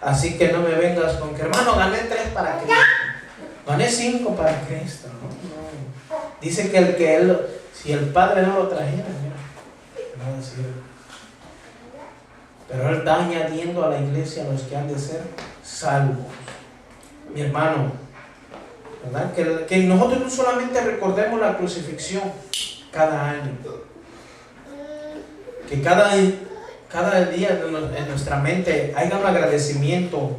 Así que no me vengas con que, hermano, gané 3 para Cristo, gané 5 para Cristo. No. Dice que si el Padre no lo trajera, mira, no decir. Pero Él está añadiendo a la iglesia a los que han de ser salvos. Mi hermano, ¿verdad? Que nosotros no solamente recordemos la crucifixión cada año, que cada día en nuestra mente haya un agradecimiento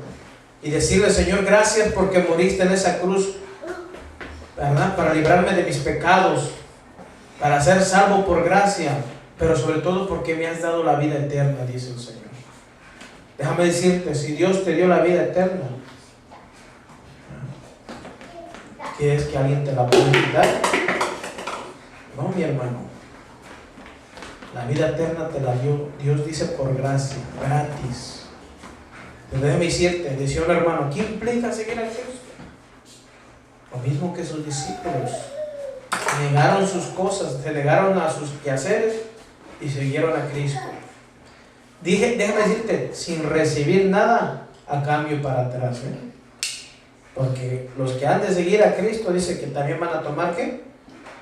y decirle, Señor, gracias porque moriste en esa cruz, ¿verdad? Para librarme de mis pecados, para ser salvo por gracia, pero sobre todo porque me has dado la vida eterna, dice el Señor. Déjame decirte, si Dios te dio la vida eterna, ¿Quieres que alguien te la pueda quitar? No, mi hermano. La vida eterna te la dio, Dios dice, por gracia, gratis. Pero déjame decirte, decía un hermano, ¿qué implica seguir a Cristo? Lo mismo que sus discípulos. Negaron sus cosas, se negaron a sus quehaceres y siguieron a Cristo. Déjame decirte, sin recibir nada a cambio para atrás, porque los que han de seguir a Cristo dice que también van a tomar ¿qué?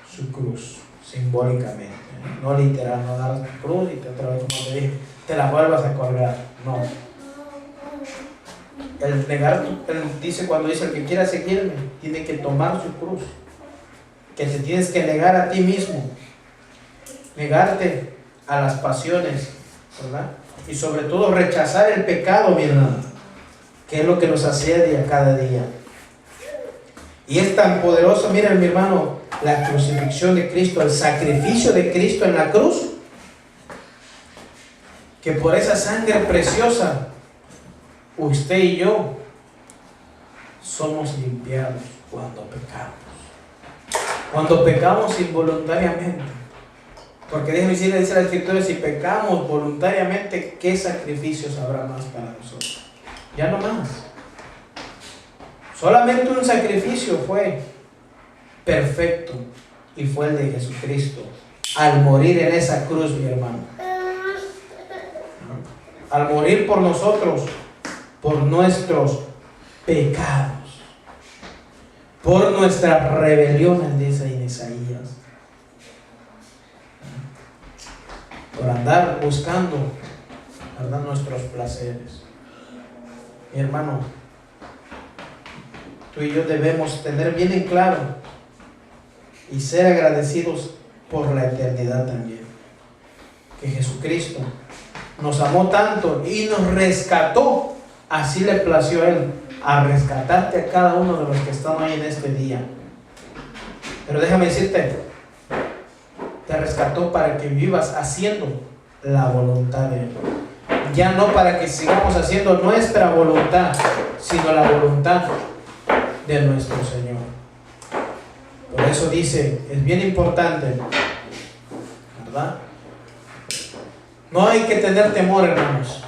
Su cruz, simbólicamente, no literal, no dar tu cruz y otra vez, como te dije, te la vuelvas a colgar, no. El negar, él dice, cuando dice el que quiera seguirme, tiene que tomar su cruz, que te tienes que negar a ti mismo, negarte a las pasiones, ¿verdad? Y sobre todo rechazar el pecado, mi hermano, que es lo que nos asedia cada día. Y es tan poderoso, miren, mi hermano, la crucifixión de Cristo, el sacrificio de Cristo en la cruz, que por esa sangre preciosa, usted y yo somos limpiados cuando pecamos. Cuando pecamos involuntariamente. Porque déjeme decirle, dice la Escritura, si pecamos voluntariamente, ¿qué sacrificios habrá más para nosotros? Ya no más. Solamente un sacrificio fue perfecto y fue el de Jesucristo al morir en esa cruz, mi hermano. Al morir por nosotros, por nuestros pecados, por nuestras rebeliones, dice en Isaías, por andar buscando, ¿verdad?, nuestros placeres. Mi hermano, tú y yo debemos tener bien en claro y ser agradecidos por la eternidad también, que Jesucristo nos amó tanto y nos rescató. Así le plació a Él, a rescatarte a cada uno de los que están hoy en este día. Pero déjame decirte, te rescató para que vivas haciendo la voluntad de Él. Ya no para que sigamos haciendo nuestra voluntad, sino la voluntad de nuestro Señor. Por eso dice, es bien importante, ¿verdad? No hay que tener temor, hermanos.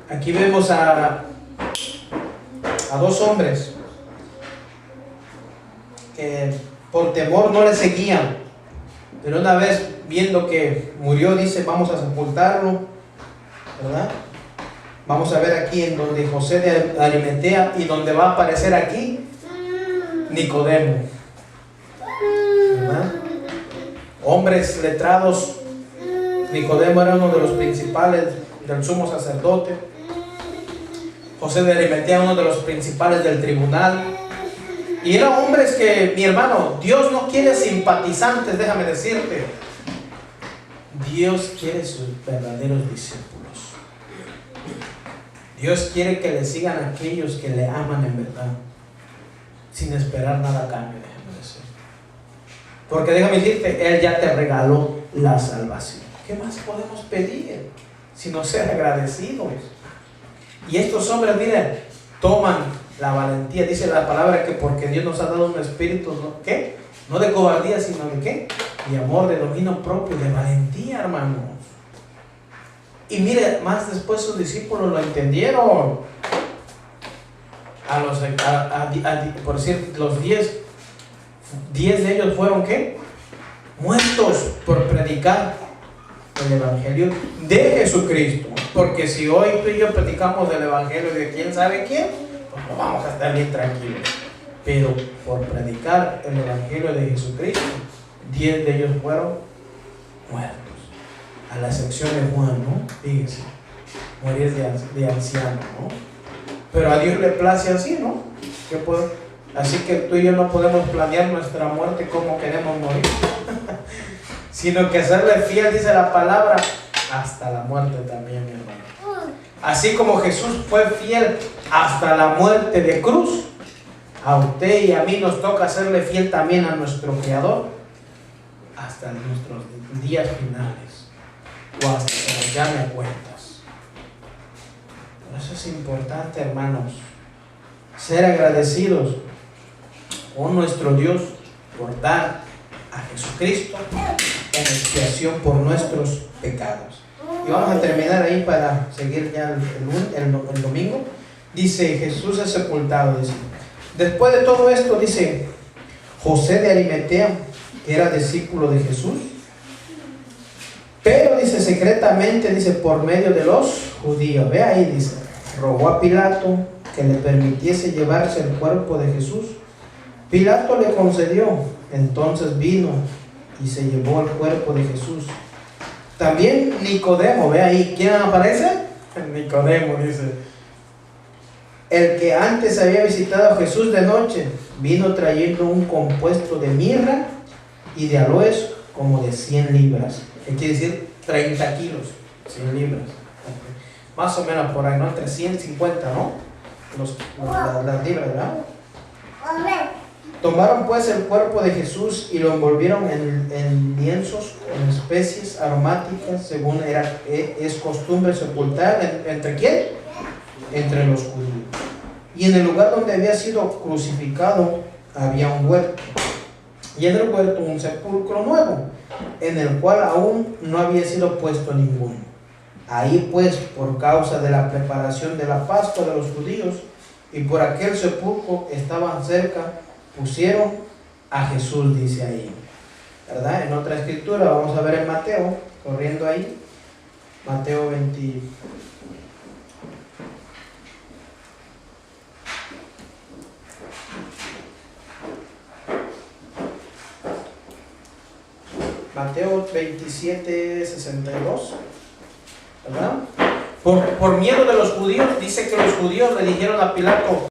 Aquí vemos a dos hombres que por temor no le seguían, pero una vez viendo que murió, dice, vamos a sepultarlo, ¿verdad? Vamos a ver aquí en donde José de Arimatea y donde va a aparecer aquí Nicodemo, ¿verdad? Hombres letrados. Nicodemo era uno de los principales del sumo sacerdote. José de Arimatea, uno de los principales del tribunal. Y eran hombres que, mi hermano, Dios no quiere simpatizantes, déjame decirte. Dios quiere sus verdaderos discípulos. Dios quiere que le sigan aquellos que le aman en verdad, sin esperar nada a cambio, déjame decir. Porque déjame decirte, Él ya te regaló la salvación. ¿Qué más podemos pedir sino ser agradecidos? Y estos hombres, miren, toman la valentía. Dice la palabra que porque Dios nos ha dado un espíritu, ¿no? ¿Qué? No de cobardía, sino de ¿qué? De amor, de dominio propio, de valentía, hermanos. Y mire, más después sus discípulos lo entendieron. Por decir, los 10 de ellos fueron ¿qué? Muertos por predicar el evangelio de Jesucristo. Porque si hoy tú y yo predicamos el evangelio de quién sabe quién, pues no vamos a estar bien tranquilos. Pero por predicar el evangelio de Jesucristo, 10 de ellos fueron muertos. A la excepción de Juan, ¿no? Fíjense, morir de anciano, ¿no? Pero a Dios le place así, ¿no? Así que tú y yo no podemos planear nuestra muerte como queremos morir, sino que serle fiel, dice la palabra, hasta la muerte también, mi hermano. Así como Jesús fue fiel hasta la muerte de cruz, a usted y a mí nos toca serle fiel también a nuestro Creador hasta nuestros días finales, o hasta que nos llame a cuentas. Por eso es importante, hermanos, ser agradecidos o nuestro Dios, por dar a Jesucristo en expiación por nuestros pecados. Y vamos a terminar ahí para seguir ya el domingo. Dice, Jesús es sepultado. Dice. Después de todo esto, dice, José de Arimatea, que era discípulo de Jesús, pero dice secretamente, dice, por medio de los judíos. Ve ahí, dice, rogó a Pilato que le permitiese llevarse el cuerpo de Jesús. Pilato le concedió. Entonces vino y se llevó el cuerpo de Jesús. También Nicodemo, ve ahí, ¿quién aparece? Nicodemo, dice, el que antes había visitado a Jesús de noche, vino trayendo un compuesto de mirra y de aloes como de 100 libras. ¿Qué quiere decir? 30 kilos, 100 libras. Más o menos por ahí, ¿no? Entre 150, ¿no? Las libras, ¿verdad? Tomaron pues el cuerpo de Jesús y lo envolvieron en lienzos, en especies aromáticas, según es costumbre sepultar. ¿Entre quién? Entre los judíos. Y en el lugar donde había sido crucificado había un huerto. Y en el huerto un sepulcro nuevo, en el cual aún no había sido puesto ninguno. Ahí pues, por causa de la preparación de la Pascua de los judíos, y por aquel sepulcro estaban cerca, pusieron a Jesús, dice ahí, ¿verdad? En otra escritura, vamos a ver en Mateo, corriendo ahí, Mateo 20. Mateo 27:62, ¿verdad? Por miedo de los judíos, dice que los judíos le dijeron a Pilato,